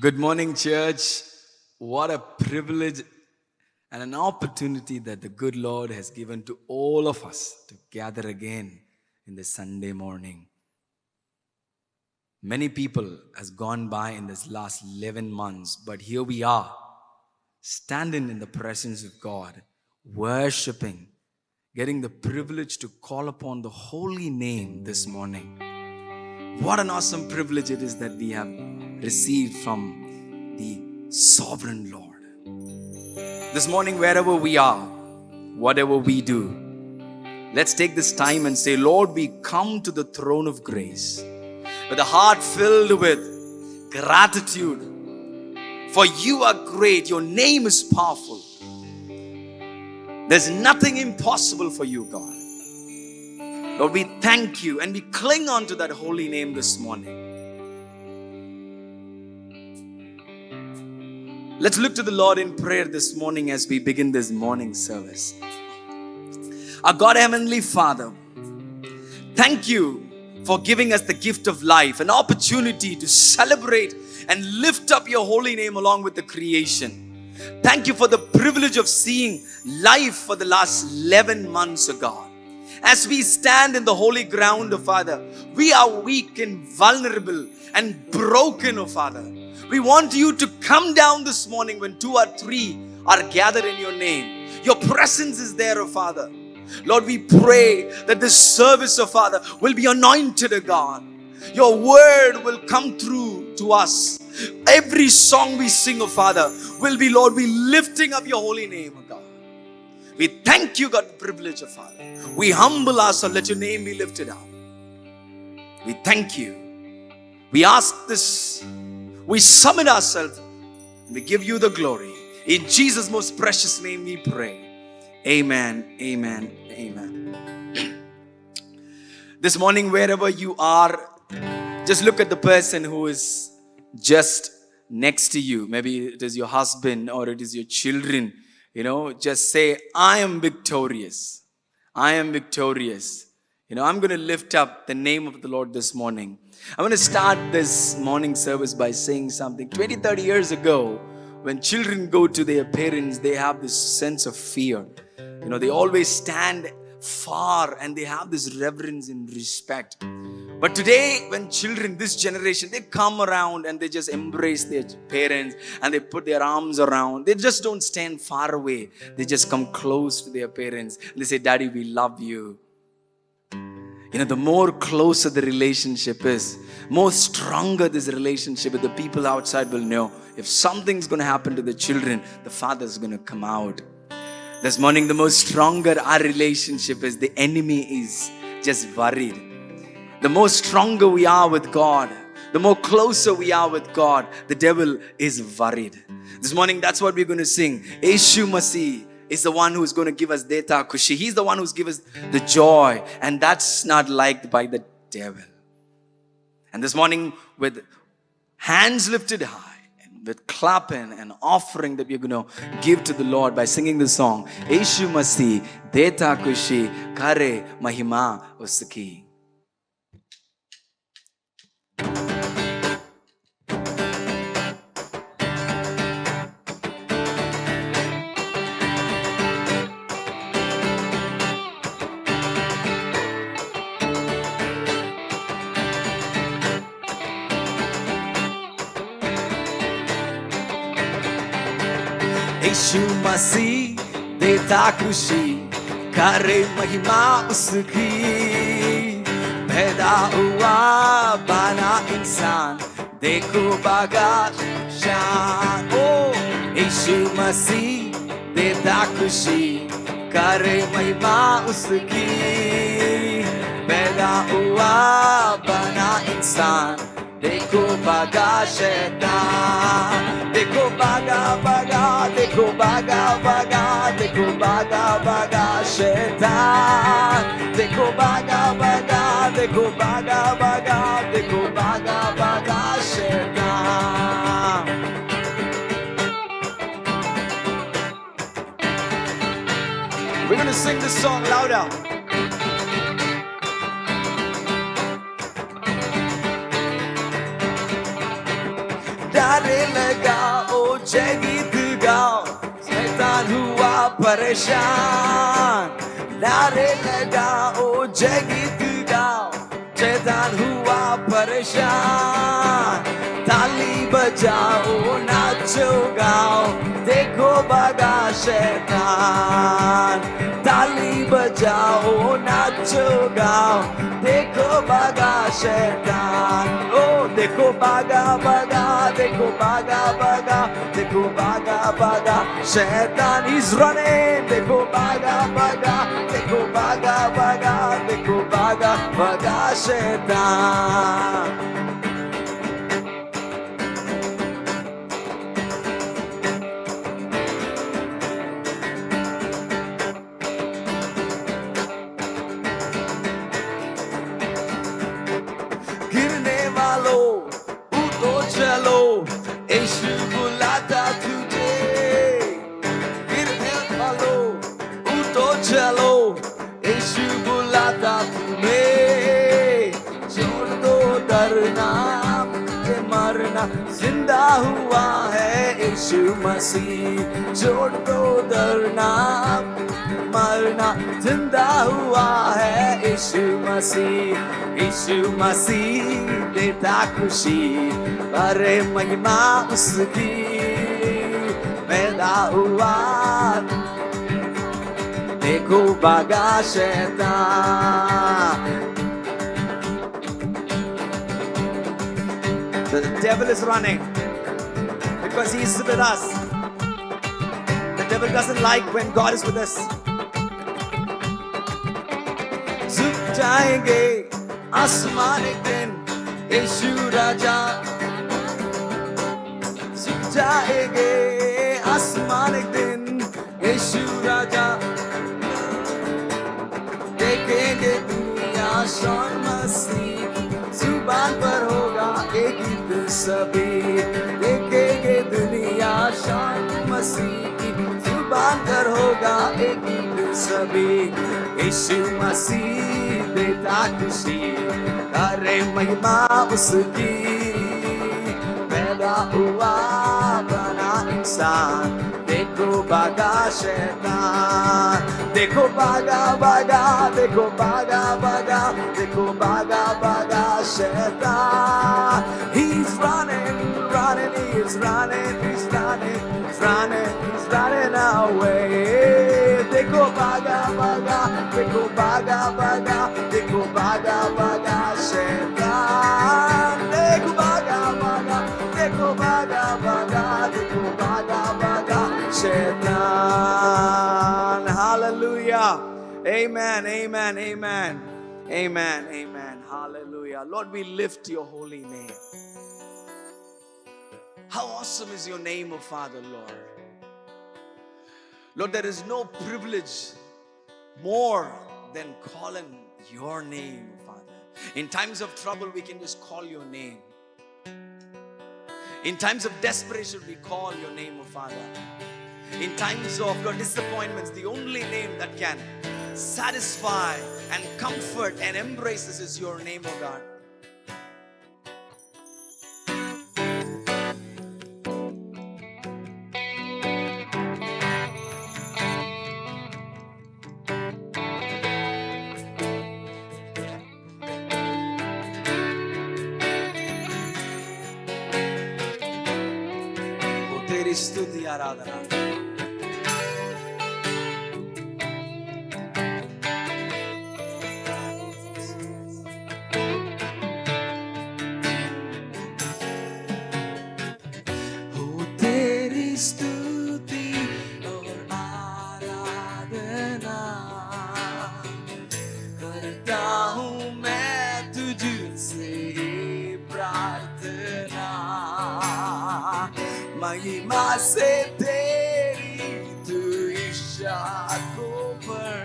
Good morning, church. What a privilege and an opportunity that the good Lord has given to all of us to gather again in this Sunday morning. Many people has gone by in this last 11 months, but here we are, standing in the presence of God, worshiping, getting the privilege to call upon the holy name this morning. What an awesome privilege it is that we have received from the sovereign Lord. This morning, wherever we are, whatever we do, let's take this time and say, Lord, we come to the throne of grace with a heart filled with gratitude. For you are great, your name is powerful. There's nothing impossible for you, God. Lord, we thank you and we cling on to that holy name this morning. Let's look to the Lord in prayer this morning as we begin this morning service. Our God, Heavenly Father, thank you for giving us the gift of life, an opportunity to celebrate and lift up your holy name along with the creation. Thank you for the privilege of seeing life for the last 11 months, oh God. As we stand in the holy ground, oh Father, we are weak and vulnerable and broken, oh Father. We want you to come down this morning when 2 or 3 are gathered in your name. Your presence is there, oh Father. Lord, we pray that this service, oh Father, will be anointed, oh God. Your word will come through to us. Every song we sing, oh Father, will be, Lord, we lifting up your holy name, oh God. We thank you, God, privilege, oh Father. We humble ourselves, let your name be lifted up. We thank you. We ask this. We submit ourselves. We give you the glory. In Jesus' most precious name we pray. Amen, amen, amen. This morning, wherever you are, just look at the person who is just next to you. Maybe it is your husband or it is your children. Just say, I am victorious. I am victorious. I'm going to lift up the name of the Lord this morning. I'm going to start this morning service by saying something. 20, 30 years ago, when children go to their parents, they have this sense of fear. They always stand far and they have this reverence and respect. But today, when children, this generation, they come around and they just embrace their parents and they put their arms around. They just don't stand far away. They just come close to their parents and they say, Daddy, we love you. The more closer the relationship is, more stronger this relationship with the people outside will know. If something's going to happen to the children, the father's going to come out. This morning, the more stronger our relationship is, the enemy is just worried. The more stronger we are with God, the more closer we are with God, the devil is worried. This morning, that's what we're going to sing. Yeshu Masih is the one who's going to give us Deta Kushi. He's the one who's given us the joy. And that's not liked by the devil. And this morning, with hands lifted high, and with clapping and offering that we're going to give to the Lord by singing the song, Yeshu Masih, Deta Kushi, Kare Mahima Usaki. यीशु मसीह देता खुशी करे महिमा उसकी पैदा हुआ बना इंसान देखो बागाश शान ओ यीशु मसीह देता खुशी करे महिमा उसकी पैदा हुआ बना इंसान देखो बागा शैतान देखो बागा बागा देखो बागा बागा देखो बागा बागा शैतान देखो बागा बागा देखो बागा बागा देखो बागा बागा शैतान. We're going to sing this song louder. नारे लगाओ जय गीत गाओ शैतान हुआ परेशान नारे लगाओ जय गीत गाओ शैतान हुआ परेशान ताली बजाओ नाचो गाओ देखो भागा शैतान ताली बजाओ नाचो गाओ देखो भागा शैतान ओ देखो भागा भागा देखो भागा भागा देखो भागा भागा शैतान is running देखो भागा भागा देखो भागा भागा देखो भागा भागा शैतान चलो यीशु बुलाता तुझे गिरने वालो उठो चलो यीशु बुलाता तुम्हें छोड़ दो डरना के मरना जिंदा हुआ है यीशु मसीह छोड़ दो डरना मरना जिंदा हुआ है यीशु मसीह देता खुशी अरे महिमा उसकी पैदा हुआ देखो भागा शैतान The devil is running because he is with us. The devil doesn't like when God is with us. झुक जाएंगे आसमान एक दिन यीशु राजा झुक जाएंगे आसमान एक दिन यीशु राजा देखेंगे दुनिया शान मसीह जुबान पर होगा एक गीत सभी देखेंगे दुनिया शान मसीह की जुबान पर होगा एक गीत सभी यीशु मसीह देता खुशी अरे महिमा उसकी पैदा हुआ बना इंसान देखो भागा शैतान देखो भागा भागा देखो भागा भागा देखो भागा भागा शैतान he's running running he's running he's running he's running he's running away देखो भागा भागा देखो भागा भागा देखो भागा भागा शैतान देखो भागा भागा देखो भागा भागा देखो भागा भागा शैतान hallelujah amen amen amen amen amen hallelujah Lord we lift your holy name how awesome is your name O Father Lord Lord, there is no privilege more than calling your name, Father. In times of trouble, we can just call your name. In times of desperation, we call your name, O Father. In times of Lord, disappointments, the only name that can satisfy and comfort and embrace us is your name, O God. तेरी स्तुति आराधना हो तेरी स्तुति और आराधना करता हूँ मैं तुझसे प्रार्थना महिमा से तेरी तू इशारों पर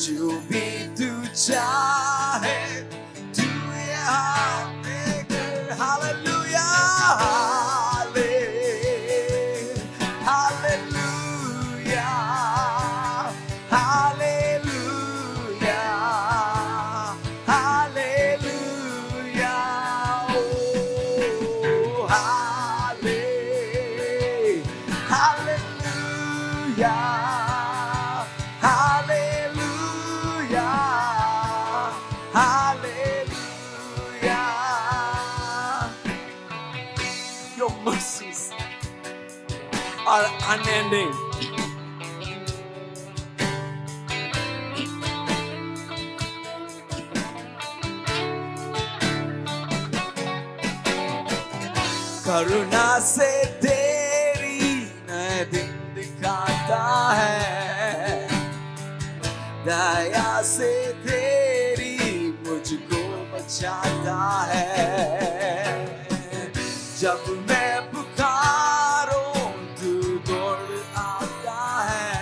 जो भी तू चाहे तू यहाँ पे कर hallelujah hallelujah hallelujah hallelujah are unending. करुणा से तेरी नए दिन दिखाता है, दया से तेरी मुझको बचाता है। जब मैं पुकारूं तू दौड़ आता है,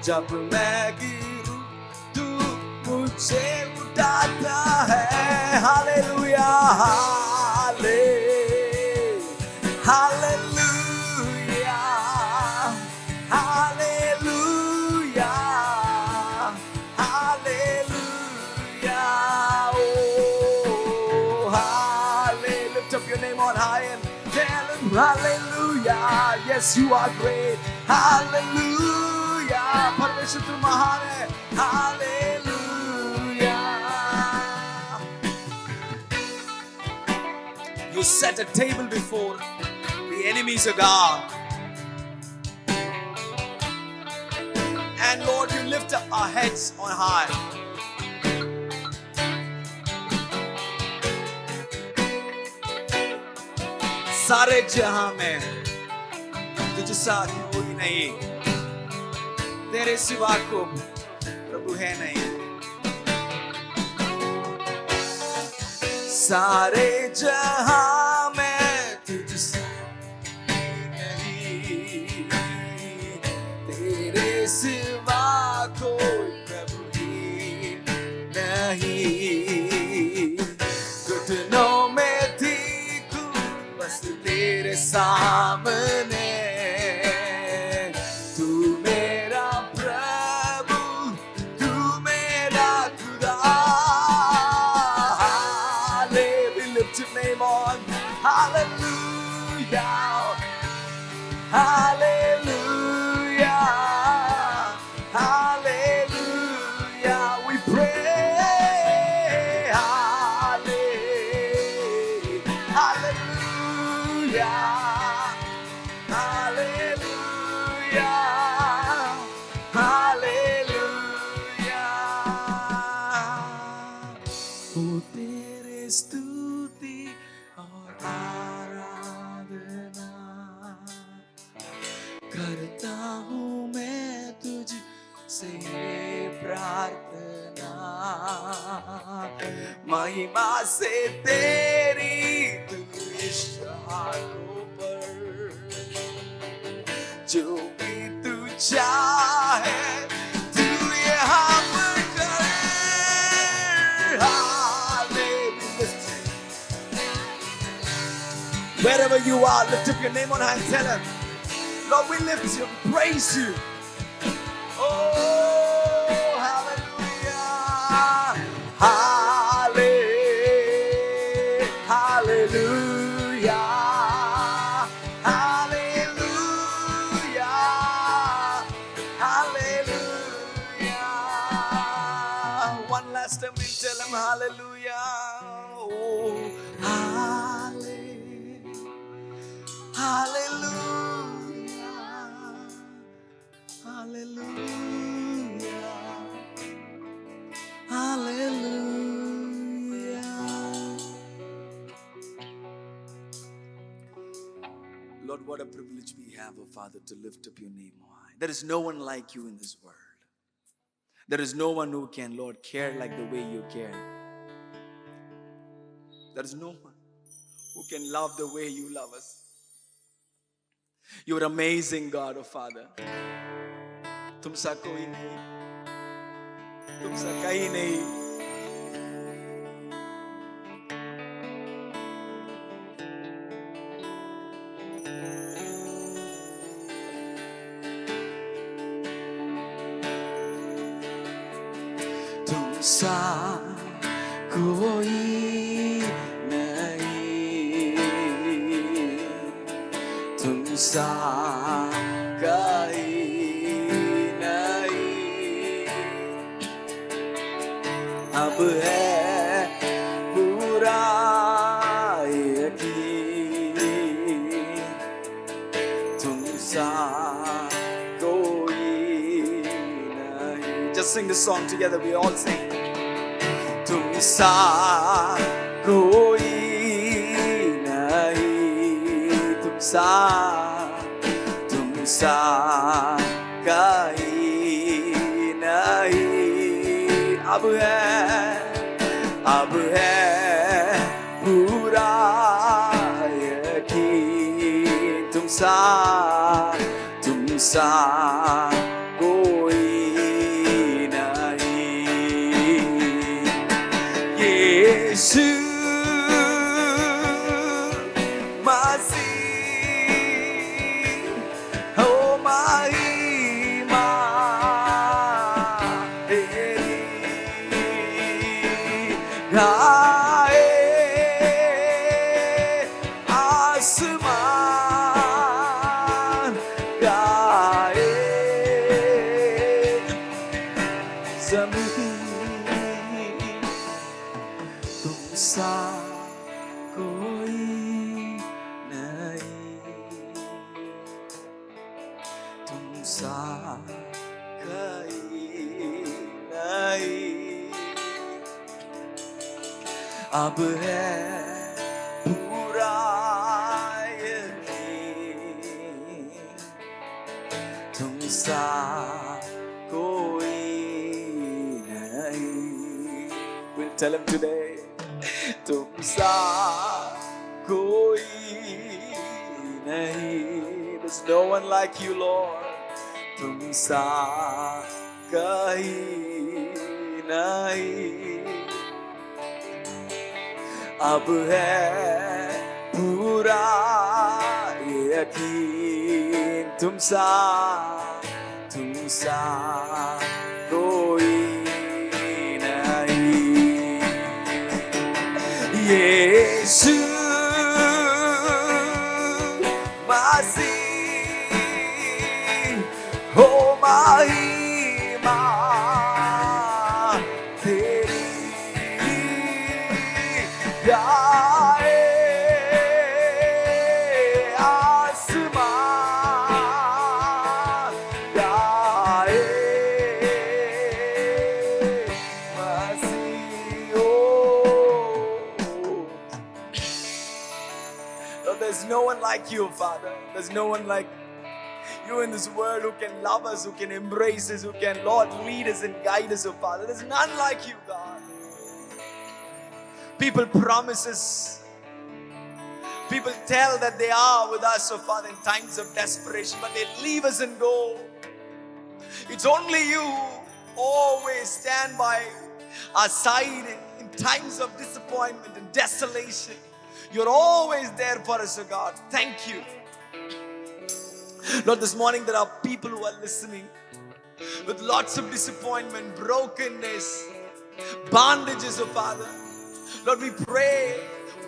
जब मैं गिरूं तू मुझे उठाता है। Hallelujah, Hallelujah, hallelujah, hallelujah, oh, hallelujah. Lift up your name on high and tell him hallelujah. Yes, you are great. Hallelujah. Parmeshwar tu mahan hai. Hallelujah. You set a table before the enemies of God. And Lord, you lift up our heads on high. सारे जहां में तुझसा कोई नहीं, तेरे सिवा को प्रभु है नहीं। सारे जहां में तुझसा नहीं, तेरे सिवा कोई प्रभु ही नहीं। घुटनों में दिखूं बस तेरे सामने, तू मेरा प्रभु, तू मेरा खुदा। Lift your name on. Hallelujah, hallelujah, hallelujah. We pray. Hallelujah, hallelujah, hallelujah, hallelujah. Oh, तेरे स्तुति और आराधना करता हूँ मैं तुझसे प्रार्थना। महिमा से तेरी तू इशारों पर जो भी तू चाहे तू यहाँ पर कर। Wherever you are, lift up your name on high and tell him, Lord, we lift you, we praise you. Oh, hallelujah, hallelujah, hallelujah, hallelujah, hallelujah. One last time we tell him hallelujah. Oh, hallelujah, hallelujah, hallelujah. Lord, what a privilege we have, oh Father, to lift up your name high. There is no one like you in this world. There is no one who can, Lord, care like the way you care. There is no one who can love the way you love us. You're amazing, God, oh Father. तुमसा कोई नहीं, तुमसा कहीं नहीं। तुमसा कोई नहीं, तुमसा अब है पूरा यकीन, us sing this song together. We all sing. तुम सा कोई नहीं, तुम सा कहीं नहीं। अब है पूरा यकीन, तुम सा कोई नहीं। यीशु मसीह हो महिमा तेरी गाए आसमान गाए ज़मीन, तुम सा कोई नहीं, तुम सा कहीं नहीं। अब है पूरा यकीन, तुम सा कोई नहीं। We'll tell him today, तुम सा कोई नहीं। There's no one like you, Lord. तुम सा कहीं नहीं। अब है पूरा यकीन, तुम सा कोई नहीं। यीशु मसीह हो महिमा तेरी गाए आसमान गाए मसीह हो। Lord, there's no one like you, Father. There's no one like you in this world who can love us, who can embrace us, who can, Lord, lead us and guide us, oh Father. There's none like you, God. People promise us. People tell that they are with us, oh Father, in times of desperation, but they leave us and go. It's only you who always stand by our side in times of disappointment and desolation. You're always there for us, oh God. Thank you. Lord, this morning there are people who are listening with lots of disappointment, brokenness, bondages, oh Father. Lord, we pray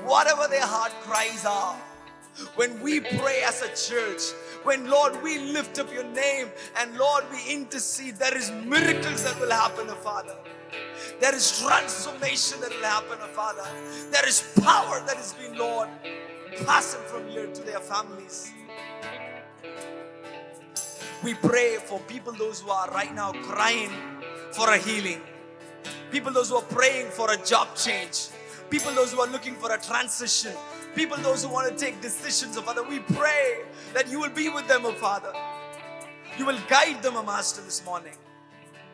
whatever their heart cries are. When we pray as a church, when, Lord, we lift up your name and, Lord, we intercede, there is miracles that will happen, oh Father. There is transformation that will happen, oh Father. There is power that has been, Lord, passed from here to their families. We pray for people, those who are right now crying for a healing. People, those who are praying for a job change. People, those who are looking for a transition. People, those who want to take decisions, oh Father. We pray that you will be with them, oh Father. You will guide them, oh Master, this morning.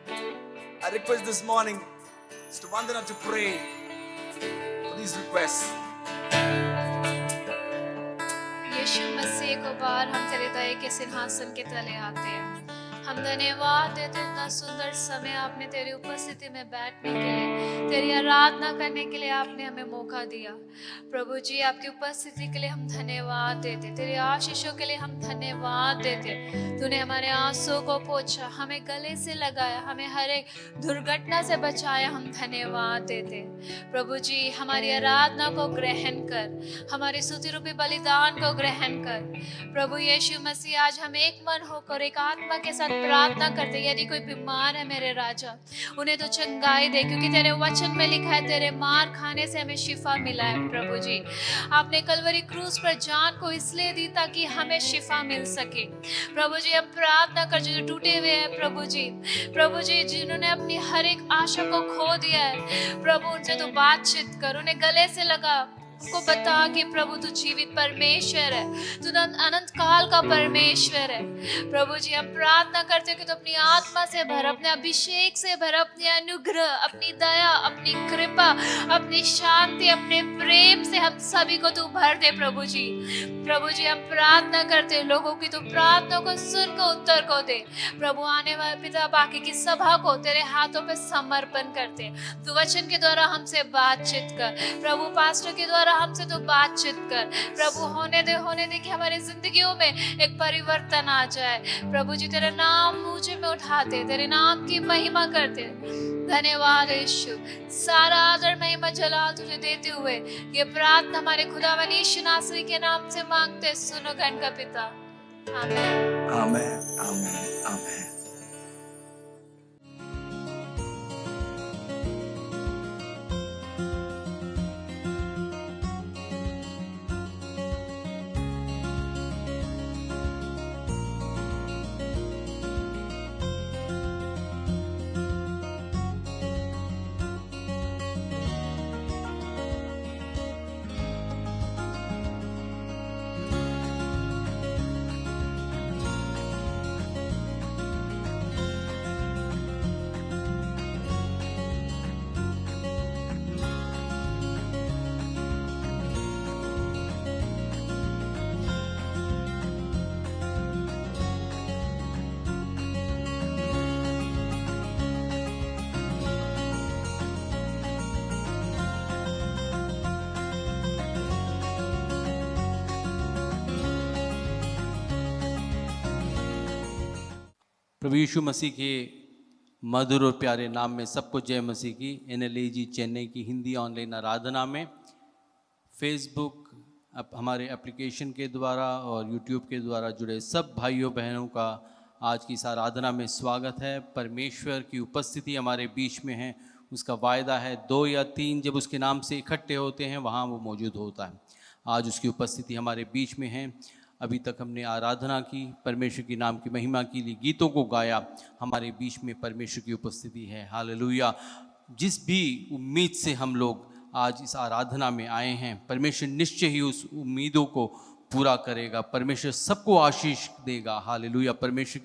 I request this morning Sister Vandana to pray for these requests. यीशु मसीह को बार हम तेरे दया के सिंहासन के तले आते हैं। हम धन्यवाद देते हैं, इतना सुंदर समय आपने तेरी उपस्थिति में बैठने के लिए, तेरी आराधना करने के लिए आपने हमें मौका दिया। प्रभु जी, आपकी उपस्थिति के लिए हम धन्यवाद देते, तेरे आशीषों के लिए हम धन्यवाद देते। तूने हमारे आंसुओं को पोंछा, हमें गले से लगाया, हमें हर एक दुर्घटना से बचाया। हम धन्यवाद देते। प्रभु जी, हमारी आराधना को ग्रहण कर, हमारी स्तुति रूपी बलिदान को ग्रहण कर। प्रभु यीशु मसीह, आज हम एक मन होकर एक आत्मा के साथ प्रार्थना करते हैं, यदि कोई बीमार है मेरे राजा, उन्हें तो चंगाई दे, क्योंकि तेरे वचन में लिखा है तेरे मार खाने से हमें शिफा मिला है। प्रभु जी, आपने कलवरी क्रूस पर जान को इसलिए दी ताकि हमें शिफा मिल सके। प्रभु जी, हम प्रार्थना कर जो टूटे हुए हैं प्रभु जी, जिन्होंने अपनी हर एक आशा को खो दिया है, प्रभु उनसे तो बातचीत कर, उन्हें गले से लगा, उनको बता कि प्रभु तू जीवित परमेश्वर है, तू अनंत काल का परमेश्वर है। प्रभु जी, हम प्रार्थना करते हो कि तू अपनी आत्मा से भर, अपने अभिषेक से भर, अपने अनुग्रह, अपनी दया, अपनी कृपा, अपनी शांति, अपने प्रेम से हम सभी को तू भर दे। प्रभु जी, हम प्रार्थना करते हैं लोगों की तू प्रार्थना को सुन को उत्तर को दे। प्रभु, आने वाले पिता बाकी की सभा को तेरे हाथों पे समर्पण करते, तू वचन के द्वारा हमसे बातचीत कर। प्रभु, पास्टर के द्वारा हमसे तो बातचीत कर। प्रभु, होने दे कि हमारी जिंदगियों में एक परिवर्तन आ जाए। प्रभु जी, तेरा नाम ऊंचे में उठाते, तेरे नाम की महिमा करते। धन्यवाद यीशु, सारा आदर महिमा जलाल तुझे देते हुए ये प्रार्थना हमारे खुदावन यीशु नासरी के नाम से मांगते, सुनो गण का पिता, आमीन। आमीन, आमीन, आमीन। प्रभु यीशु मसीह के मधुर और प्यारे नाम में सबको जय मसीह की। NLAG चेन्नई की हिंदी ऑनलाइन आराधना में फेसबुक हमारे एप्लीकेशन के द्वारा और यूट्यूब के द्वारा जुड़े सब भाइयों बहनों का आज की इस आराधना में स्वागत है। परमेश्वर की उपस्थिति हमारे बीच में है, उसका वायदा है 2 या 3 जब उसके नाम से इकट्ठे होते हैं वहाँ वो मौजूद होता है। आज उसकी उपस्थिति हमारे बीच में है। अभी तक हमने आराधना की, परमेश्वर की नाम की महिमा के लिए गीतों को गाया, हमारे बीच में परमेश्वर की उपस्थिति है। हालेलुया। जिस भी उम्मीद से हम लोग आज इस आराधना में आए हैं, परमेश्वर निश्चय ही उस उम्मीदों को पूरा करेगा। परमेश्वर सबको आशीष देगा। हालेलुया। परमेश्वर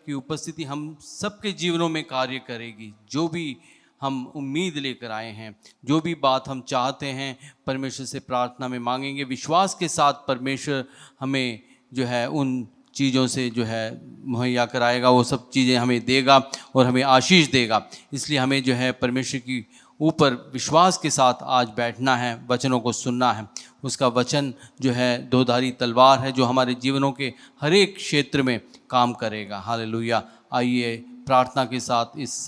की उपस्थिति हम सबके जीवनों में कार्य करेगी। जो भी हम उम्मीद लेकर आए हैं, जो भी बात हम चाहते हैं, परमेश्वर से प्रार्थना में मांगेंगे, विश्वास के साथ परमेश्वर हमें जो है उन चीज़ों से जो है मुहैया कराएगा, वो सब चीज़ें हमें देगा और हमें आशीष देगा। इसलिए हमें जो है परमेश्वर की ऊपर विश्वास के साथ आज बैठना है, वचनों को सुनना है। उसका वचन जो है 2 धारी तलवार है, जो हमारे जीवनों के हर एक क्षेत्र में काम करेगा। हालेलुया। आइए प्रार्थना के साथ इस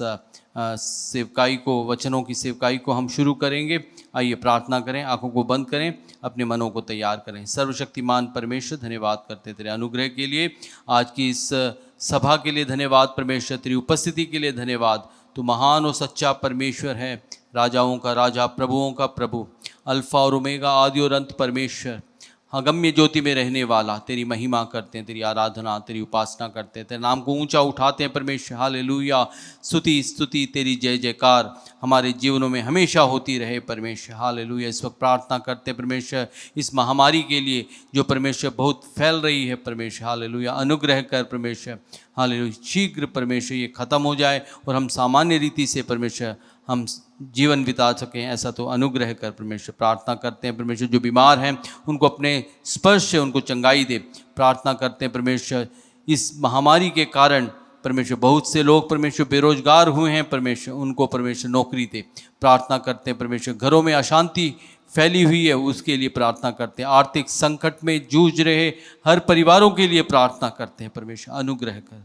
सेवकाई को, वचनों की सेवकाई को हम शुरू करेंगे। आइए प्रार्थना करें, आंखों को बंद करें, अपने मनों को तैयार करें। सर्वशक्तिमान परमेश्वर, धन्यवाद करते तेरे अनुग्रह के लिए, आज की इस सभा के लिए धन्यवाद परमेश्वर, तेरी उपस्थिति के लिए धन्यवाद। तू महान और सच्चा परमेश्वर है, राजाओं का राजा, प्रभुओं का प्रभु, अल्फा और ओमेगा, आदि और अंत परमेश्वर, अगम्य ज्योति में रहने वाला। तेरी महिमा करते हैं, तेरी आराधना, तेरी उपासना करते हैं, तेरे नाम को ऊंचा उठाते हैं परमेश्वर। हालेलुया। स्तुति तेरी जय जयकार हमारे जीवनों में हमेशा होती रहे परमेश्वर। हालेलुया। इस वक्त प्रार्थना करते हैं परमेश्वर इस महामारी के लिए जो परमेश्वर बहुत फैल रही है परमेश्वर। हालेलुया। अनुग्रह कर परमेश्वर। हालेलुया। शीघ्र परमेश्वर ये ख़त्म हो जाए और हम सामान्य रीति से परमेश्वर हम जीवन बिता सकें, ऐसा तो अनुग्रह कर परमेश्वर। प्रार्थना करते हैं परमेश्वर जो बीमार हैं उनको अपने स्पर्श से उनको चंगाई दे। प्रार्थना करते हैं परमेश्वर इस महामारी के कारण परमेश्वर बहुत से लोग परमेश्वर बेरोजगार हुए हैं परमेश्वर, उनको परमेश्वर नौकरी दे। प्रार्थना करते हैं परमेश्वर घरों में अशांति फैली हुई है उसके लिए प्रार्थना करते हैं। आर्थिक संकट में जूझ रहे हर परिवारों के लिए प्रार्थना करते हैं परमेश्वर। अनुग्रह कर,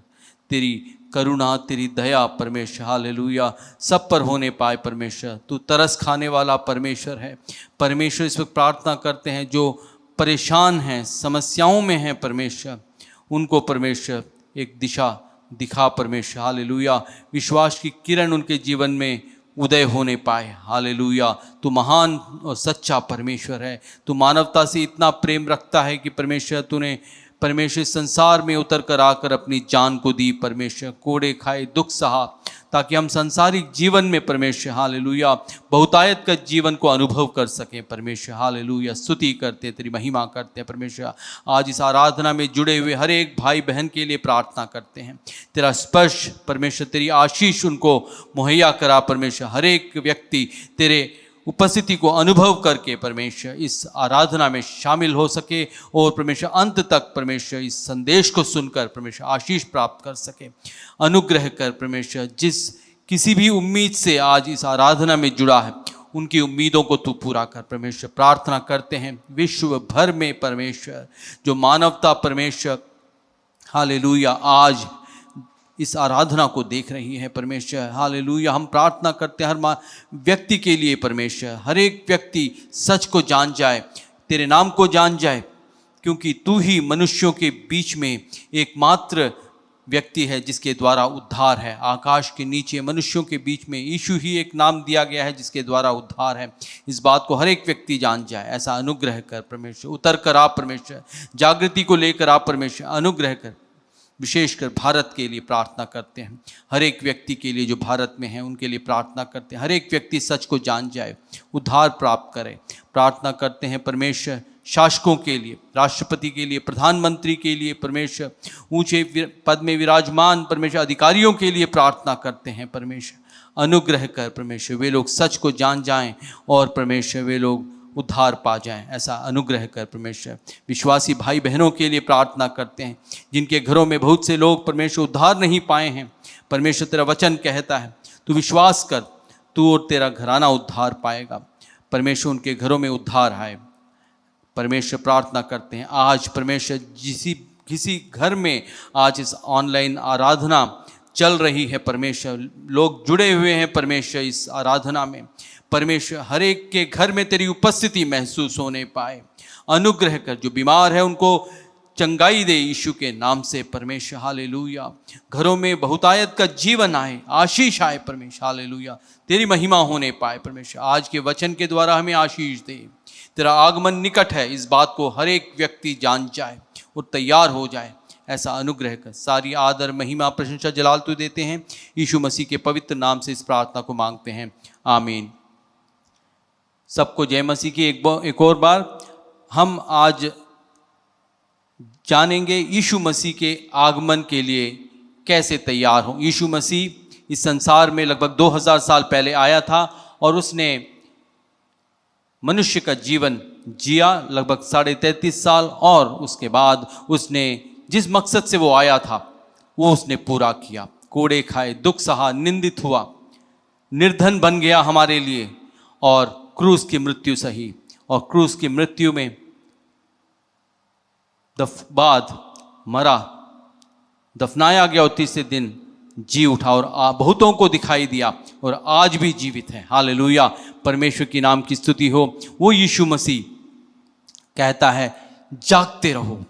तेरी करुणा, तेरी दया परमेश्वर हालेलुया सब पर होने पाए परमेश्वर। तू तरस खाने वाला परमेश्वर है परमेश्वर। इस वक्त प्रार्थना करते हैं जो परेशान हैं, समस्याओं में हैं परमेश्वर, उनको परमेश्वर एक दिशा दिखा परमेश्वर। हालेलुया। विश्वास की किरण उनके जीवन में उदय होने पाए। हालेलुया। तू महान और सच्चा परमेश्वर है। तू मानवता से इतना प्रेम रखता है कि परमेश्वर तूने परमेश्वर संसार में उतर कर आकर अपनी जान को दी। परमेश्वर कोड़े खाए, दुख सहा, ताकि हम संसारिक जीवन में परमेश्वर हालेलुया बहुतायत का जीवन को अनुभव कर सकें। परमेश्वर हालेलुया। स्तुति करते, तेरी महिमा करते हैं परमेश्वर। आज इस आराधना में जुड़े हुए हर एक भाई बहन के लिए प्रार्थना करते हैं, तेरा स्पर्श परमेश्वर, तेरी आशीष उनको मुहैया करा परमेश्वर। हर एक व्यक्ति तेरे उपस्थिति को अनुभव करके परमेश्वर इस आराधना में शामिल हो सके और परमेश्वर अंत तक परमेश्वर इस संदेश को सुनकर परमेश्वर आशीष प्राप्त कर सके। अनुग्रह कर परमेश्वर, जिस किसी भी उम्मीद से आज इस आराधना में जुड़ा है उनकी उम्मीदों को तू पूरा कर परमेश्वर। प्रार्थना करते हैं विश्व भर में परमेश्वर जो मानवता परमेश्वर हालेलुया आज इस आराधना को देख रही है परमेश्वर। हालेलुया। हम प्रार्थना करते हैं हर व्यक्ति के लिए परमेश्वर, हर एक व्यक्ति सच को जान जाए, तेरे नाम को जान जाए, क्योंकि तू ही मनुष्यों के बीच में एकमात्र व्यक्ति है जिसके द्वारा उद्धार है। आकाश के नीचे मनुष्यों के बीच में यीशु ही एक नाम दिया गया है जिसके द्वारा उद्धार है। इस बात को हर एक व्यक्ति जान जाए, ऐसा अनुग्रह कर परमेश्वर। उतर कर आप परमेश्वर, जागृति को लेकर आप परमेश्वर, अनुग्रह कर। विशेषकर भारत के लिए प्रार्थना करते हैं, हर एक व्यक्ति के लिए जो भारत में है उनके लिए प्रार्थना करते हैं। हर एक व्यक्ति सच को जान जाए, उद्धार प्राप्त करे। प्रार्थना करते हैं परमेश्वर शासकों के लिए, राष्ट्रपति के लिए, प्रधानमंत्री के लिए परमेश्वर, ऊंचे पद में विराजमान परमेश्वर अधिकारियों के लिए प्रार्थना करते हैं परमेश्वर। अनुग्रह कर परमेश्वर, वे लोग सच को जान जाएं और परमेश्वर वे लोग उद्धार पा जाएं, ऐसा अनुग्रह कर परमेश्वर। विश्वासी भाई बहनों के लिए प्रार्थना करते हैं जिनके घरों में बहुत से लोग परमेश्वर उद्धार नहीं पाए हैं। परमेश्वर तेरा वचन कहता है तू विश्वास कर, तू और तेरा घराना उद्धार पाएगा। परमेश्वर उनके घरों में उद्धार आए। परमेश्वर प्रार्थना करते हैं आज परमेश्वर किसी घर में आज इस ऑनलाइन आराधना चल रही है परमेश्वर, लोग जुड़े हुए हैं परमेश्वर इस आराधना में परमेश्वर, हर एक के घर में तेरी उपस्थिति महसूस होने पाए। अनुग्रह कर, जो बीमार है उनको चंगाई दे यीशु के नाम से परमेश्वर। हालेलुया। घरों में बहुतायत का जीवन आए, आशीष आए परमेश्वर। हालेलुया। तेरी महिमा होने पाए परमेश्वर। आज के वचन के द्वारा हमें आशीष दे। तेरा आगमन निकट है, इस बात को हर एक व्यक्ति जान जाए और तैयार हो जाए, ऐसा अनुग्रह कर। सारी आदर महिमा प्रशंसा जलाल तू देते हैं, यीशु मसीह के पवित्र नाम से इस प्रार्थना को मांगते हैं, आमीन। सबको जय मसीह की एक और बार। हम आज जानेंगे यीशु मसीह के आगमन के लिए कैसे तैयार हो। यीशु मसीह इस संसार में लगभग 2000 साल पहले आया था और उसने मनुष्य का जीवन जिया लगभग 33.5 साल, और उसके बाद उसने जिस मकसद से वो आया था वो उसने पूरा किया। कोड़े खाए, दुख सहा, निंदित हुआ, निर्धन बन गया हमारे लिए और क्रूस की मृत्यु सही, और क्रूस की मृत्यु में बाद मरा, दफनाया गया और तीसरे दिन जी उठा और बहुतों को दिखाई दिया और आज भी जीवित है। हालेलुया। परमेश्वर की नाम की स्तुति हो। वो यीशु मसीह कहता है जागते रहो।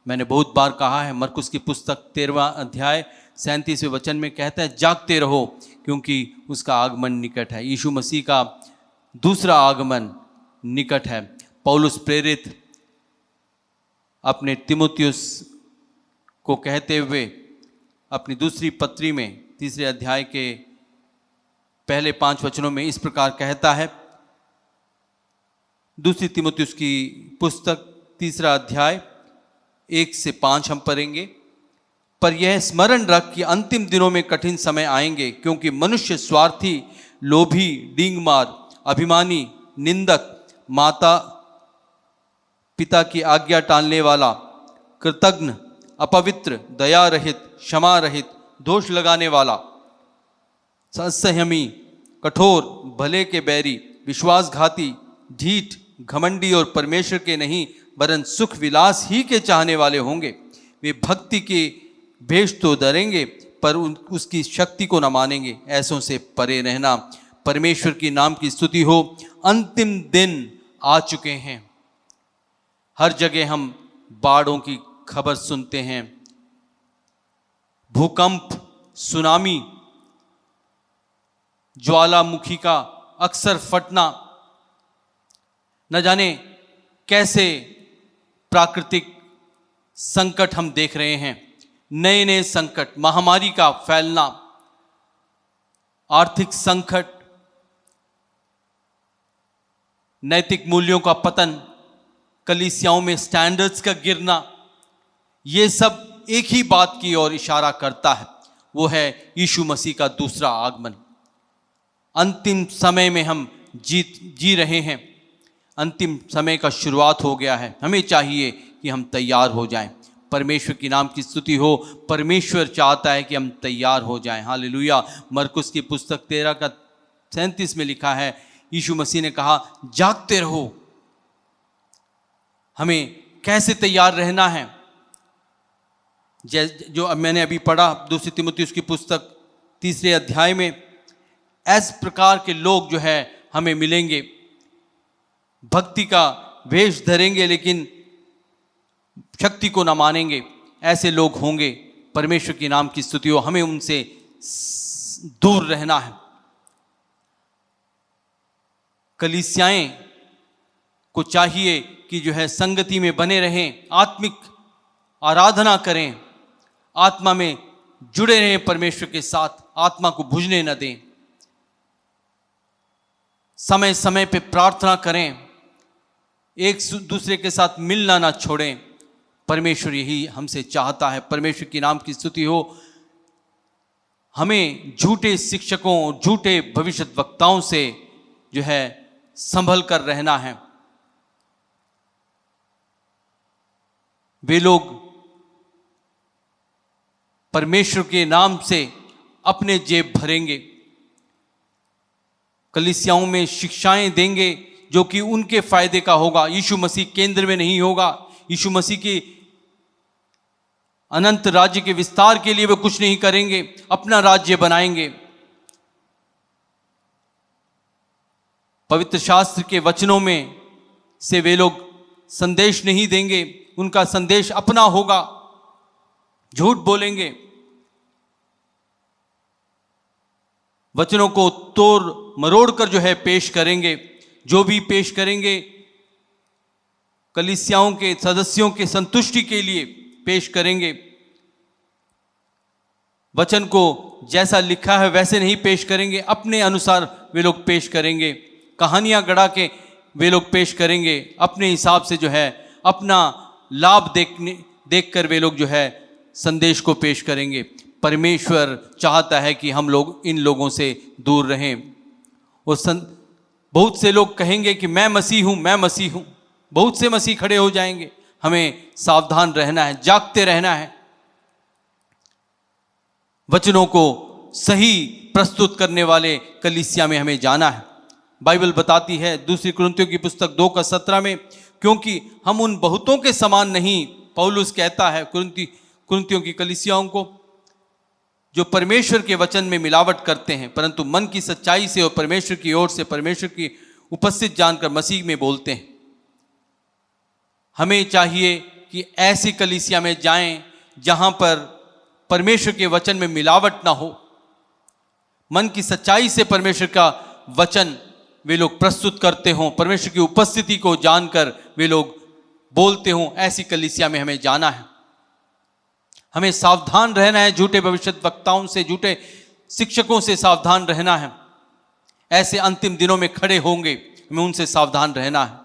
मैंने बहुत बार कहा है, मरकुस की पुस्तक 13वां अध्याय 37वें वचन में कहता है जागते रहो, क्योंकि उसका आगमन निकट है। यीशु मसीह का दूसरा आगमन निकट है। पौलुस प्रेरित अपने तीमुथियुस को कहते हुए अपनी दूसरी पत्री में 3 अध्याय के पहले 5 वचनों में इस प्रकार कहता है। दूसरी तीमुथियुस की पुस्तक 3 अध्याय 1 से 5 हम पढ़ेंगे। पर यह स्मरण रख कि अंतिम दिनों में कठिन समय आएंगे, क्योंकि मनुष्य स्वार्थी, लोभी, डींगमार, अभिमानी, निंदक, माता पिता की आज्ञा टालने वाला, कृतघ्न, अपवित्र, दया रहित, क्षमा रहित, दोष लगाने वाला, असंयमी, कठोर, भले के बैरी, विश्वासघाती, ढीठ, घमंडी और परमेश्वर के नहीं वरन सुख विलास ही के चाहने वाले होंगे। वे भक्ति के भेष तो डरेंगे पर उसकी शक्ति को न मानेंगे। ऐसों से परे रहना। परमेश्वर की नाम की स्तुति हो। अंतिम दिन आ चुके हैं। हर जगह हम बाढ़ों की खबर सुनते हैं, भूकंप, सुनामी, ज्वालामुखी का अक्सर फटना, न जाने कैसे प्राकृतिक संकट हम देख रहे हैं। नए नए संकट, महामारी का फैलना, आर्थिक संकट, नैतिक मूल्यों का पतन, कलीसियाओं में स्टैंडर्ड्स का गिरना, ये सब एक ही बात की ओर इशारा करता है, वो है यीशु मसीह का दूसरा आगमन। अंतिम समय में हम जी रहे हैं। अंतिम समय का शुरुआत हो गया है। हमें चाहिए कि हम तैयार हो जाएं। परमेश्वर की नाम की स्तुति हो। परमेश्वर चाहता है कि हम तैयार हो जाएं। हालेलुया। मरकुस की पुस्तक 13 का 37 में लिखा है, यीशु मसीह ने कहा जागते रहो। हमें कैसे तैयार रहना है? जो मैंने अभी पढ़ा 2 तीमुथियुस की पुस्तक 3 अध्याय में, इस प्रकार के लोग जो है हमें मिलेंगे। भक्ति का वेश धरेंगे लेकिन शक्ति को न मानेंगे, ऐसे लोग होंगे। परमेश्वर की नाम की स्तुति हो। हमें उनसे दूर रहना है। कलीसियाएं को चाहिए कि जो है संगति में बने रहें, आत्मिक आराधना करें, आत्मा में जुड़े रहें परमेश्वर के साथ, आत्मा को बुझने न दें, समय समय पे प्रार्थना करें, एक दूसरे के साथ मिलना ना छोड़ें। परमेश्वर यही हमसे चाहता है। परमेश्वर की नाम की स्तुति हो। हमें झूठे शिक्षकों, झूठे भविष्यद्वक्ताओं से जो है संभल कर रहना है। वे लोग परमेश्वर के नाम से अपने जेब भरेंगे, कलीसियाओं में शिक्षाएं देंगे जो कि उनके फायदे का होगा। यीशु मसीह केंद्र में नहीं होगा। यीशु मसीह के अनंत राज्य के विस्तार के लिए वे कुछ नहीं करेंगे, अपना राज्य बनाएंगे। पवित्र शास्त्र के वचनों में से वे लोग संदेश नहीं देंगे, उनका संदेश अपना होगा, झूठ बोलेंगे, वचनों को तोड़ मरोड़ कर जो है पेश करेंगे। जो भी पेश करेंगे कलीसियाओं के सदस्यों के संतुष्टि के लिए पेश करेंगे। वचन को जैसा लिखा है वैसे नहीं पेश करेंगे, अपने अनुसार वे लोग पेश करेंगे। कहानियां गढ़ा के वे लोग पेश करेंगे, अपने हिसाब से जो है अपना लाभ देखकर वे लोग जो है संदेश को पेश करेंगे। परमेश्वर चाहता है कि हम लोग इन लोगों से दूर रहें। और बहुत से लोग कहेंगे कि मैं मसीह हूं, मैं मसीह हूं। बहुत से मसीह खड़े हो जाएंगे। हमें सावधान रहना है, जागते रहना है। वचनों को सही प्रस्तुत करने वाले कलीसिया में हमें जाना है। बाइबल बताती है 2 कुरिन्थियों की पुस्तक 2 का 17 में, क्योंकि हम उन बहुतों के समान नहीं, पौलुस कहता है कुरिन्थियों की कलीसियाओं को, जो परमेश्वर के वचन में मिलावट करते हैं, परंतु मन की सच्चाई से और परमेश्वर की ओर से परमेश्वर की उपस्थित जानकर मसीह में बोलते हैं। हमें चाहिए कि ऐसी कलीसिया में जाएं जहां पर परमेश्वर के वचन में मिलावट ना हो। मन की सच्चाई से परमेश्वर का वचन वे लोग प्रस्तुत करते हों, परमेश्वर की उपस्थिति को जानकर वे लोग बोलते हों। ऐसी कलीसिया में हमें जाना है। हमें सावधान रहना है, झूठे भविष्यद्वक्ताओं से, झूठे शिक्षकों से सावधान रहना है। ऐसे अंतिम दिनों में खड़े होंगे, हमें उनसे सावधान रहना है।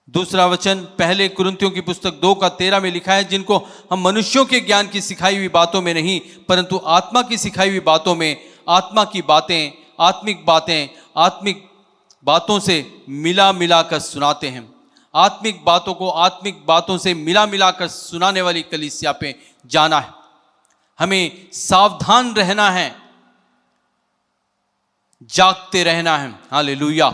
दूसरा वचन 1 कुरिन्थियों की पुस्तक 2 का 13 में लिखा है, जिनको हम मनुष्यों के ज्ञान की सिखाई हुई बातों में नहीं, परंतु आत्मा की सिखाई हुई बातों में, आत्मा की बातें, आत्मिक बातों से मिला कर सुनाते हैं। आत्मिक बातों को आत्मिक बातों से मिला कर सुनाने वाली कलीसिया पे जाना है। हमें सावधान रहना है, जागते रहना है। हालेलुया।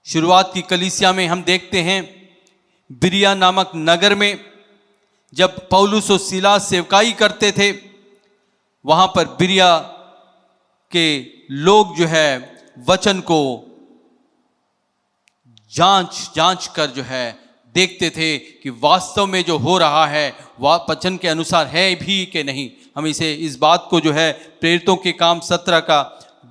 शुरुआत की कलीसिया में हम देखते हैं बिरिया नामक नगर में जब पौलुस और सीलास सेवकाई करते थे, वहां पर बिरिया के लोग जो है वचन को जांच कर जो है देखते थे कि वास्तव में जो हो रहा है वह वचन के अनुसार है भी कि नहीं। हम इस बात को जो है प्रेरितों के काम 17 का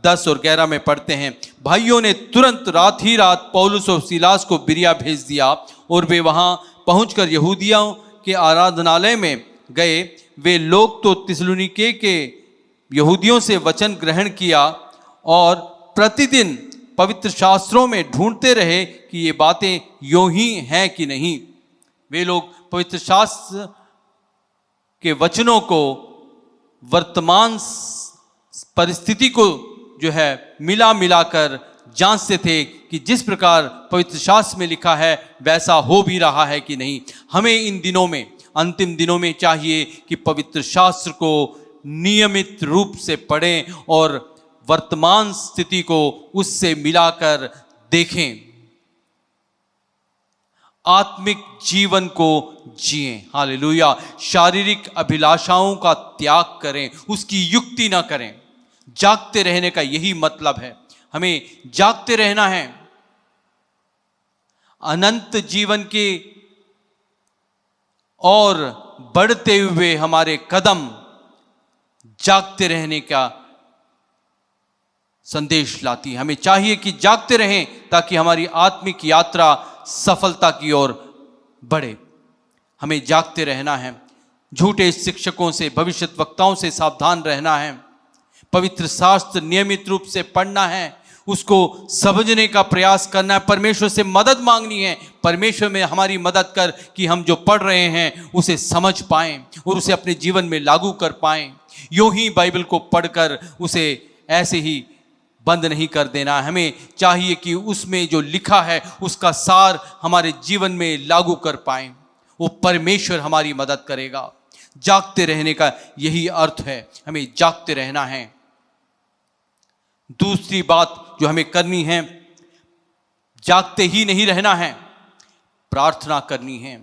10 और 11 में पढ़ते हैं। भाइयों ने तुरंत रात ही रात पौलुस और सीलास को बिरिया भेज दिया और वे वहां पहुंचकर यहूदियों के आराधनालय में गए। वे लोग तो थिस्सलुनीके के यहूदियों से वचन ग्रहण किया और प्रतिदिन पवित्र शास्त्रों में ढूंढते रहे कि ये बातें यूं ही हैं कि नहीं। वे लोग पवित्र शास्त्र के वचनों को वर्तमान परिस्थिति को जो है मिलाकर जांचते थे कि जिस प्रकार पवित्र शास्त्र में लिखा है वैसा हो भी रहा है कि नहीं। हमें इन दिनों में, अंतिम दिनों में चाहिए कि पवित्र शास्त्र को नियमित रूप से पढ़ें और वर्तमान स्थिति को उससे मिलाकर देखें, आत्मिक जीवन को जिएं। हालेलुया। शारीरिक अभिलाषाओं का त्याग करें, उसकी युक्ति ना करें। जागते रहने का यही मतलब है, हमें जागते रहना है। अनंत जीवन के और बढ़ते हुए हमारे कदम जागते रहने का संदेश लाती है। हमें चाहिए कि जागते रहें ताकि हमारी आत्मिक यात्रा सफलता की ओर बढ़े। हमें जागते रहना है, झूठे शिक्षकों से, भविष्यद्वक्ताओं से सावधान रहना है, पवित्र शास्त्र नियमित रूप से पढ़ना है, उसको समझने का प्रयास करना है, परमेश्वर से मदद मांगनी है। परमेश्वर में हमारी मदद कर कि हम जो पढ़ रहे हैं उसे समझ पाएं और उसे अपने जीवन में लागू कर पाएं। यूं ही बाइबल को पढ़कर उसे ऐसे ही बंद नहीं कर देना। हमें चाहिए कि उसमें जो लिखा है उसका सार हमारे जीवन में लागू कर पाएं। वो परमेश्वर हमारी मदद करेगा। जागते रहने का यही अर्थ है, हमें जागते रहना है। दूसरी बात जो हमें करनी है, जागते ही नहीं रहना है, प्रार्थना करनी है।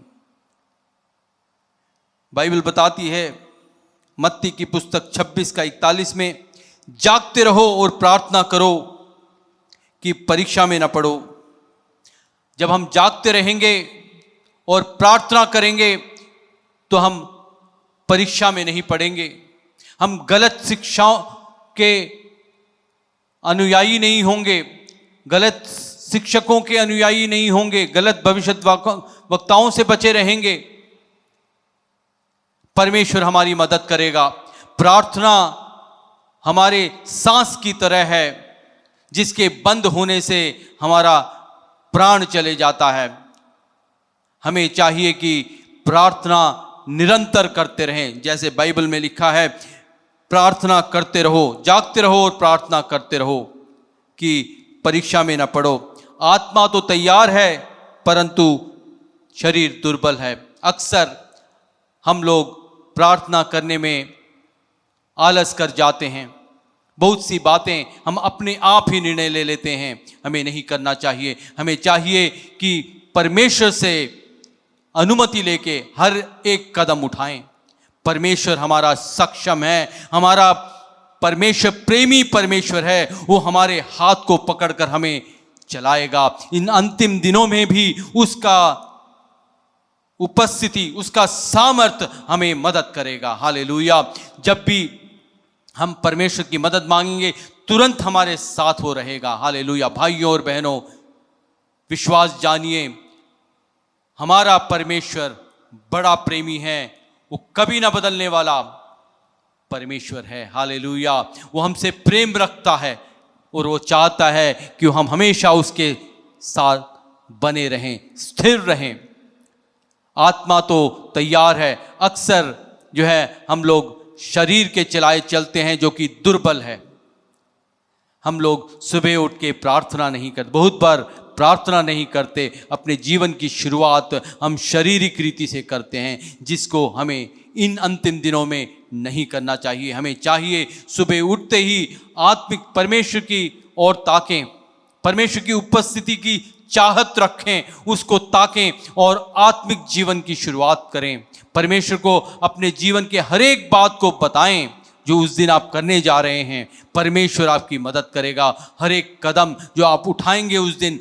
बाइबल बताती है मत्ती की पुस्तक 26 का 41 में, जागते रहो और प्रार्थना करो कि परीक्षा में न पड़ो। जब हम जागते रहेंगे और प्रार्थना करेंगे तो हम परीक्षा में नहीं पड़ेंगे। हम गलत शिक्षाओं के अनुयायी नहीं होंगे, गलत शिक्षकों के अनुयायी नहीं होंगे, गलत भविष्यद्वक्ताओं से बचे रहेंगे। परमेश्वर हमारी मदद करेगा। प्रार्थना हमारे सांस की तरह है, जिसके बंद होने से हमारा प्राण चले जाता है। हमें चाहिए कि प्रार्थना निरंतर करते रहें, जैसे बाइबल में लिखा है, प्रार्थना करते रहो, जागते रहो और प्रार्थना करते रहो कि परीक्षा में न पड़ो। आत्मा तो तैयार है परंतु शरीर दुर्बल है। अक्सर हम लोग प्रार्थना करने में आलस कर जाते हैं। बहुत सी बातें हम अपने आप ही निर्णय ले लेते हैं। हमें नहीं करना चाहिए। हमें चाहिए कि परमेश्वर से अनुमति लेके हर एक कदम उठाएं। परमेश्वर हमारा सक्षम है, हमारा परमेश्वर प्रेमी परमेश्वर है। वो हमारे हाथ को पकड़कर हमें चलाएगा। इन अंतिम दिनों में भी उसका उपस्थिति, उसका सामर्थ्य हमें मदद करेगा। हालेलुया। जब भी हम परमेश्वर की मदद मांगेंगे तुरंत हमारे साथ वो रहेगा। हालेलुया। भाइयों और बहनों, विश्वास जानिए, हमारा परमेश्वर बड़ा प्रेमी है। वो कभी ना बदलने वाला परमेश्वर है। हालेलुया। वो हमसे प्रेम रखता है और वो चाहता है कि हम हमेशा उसके साथ बने रहें, स्थिर रहें। आत्मा तो तैयार है। अक्सर जो है हम लोग शरीर के चलाए चलते हैं जो कि दुर्बल है। हम लोग सुबह उठ के प्रार्थना नहीं करते, बहुत बार प्रार्थना नहीं करते। अपने जीवन की शुरुआत हम शारीरिक रीति से करते हैं, जिसको हमें इन अंतिम दिनों में नहीं करना चाहिए। हमें चाहिए सुबह उठते ही आत्मिक परमेश्वर की ओर ताकें, परमेश्वर की उपस्थिति की चाहत रखें, उसको ताकें और आत्मिक जीवन की शुरुआत करें। परमेश्वर को अपने जीवन के हर एक बात को बताएं जो उस दिन आप करने जा रहे हैं। परमेश्वर आपकी मदद करेगा। हर एक कदम जो आप उठाएंगे उस दिन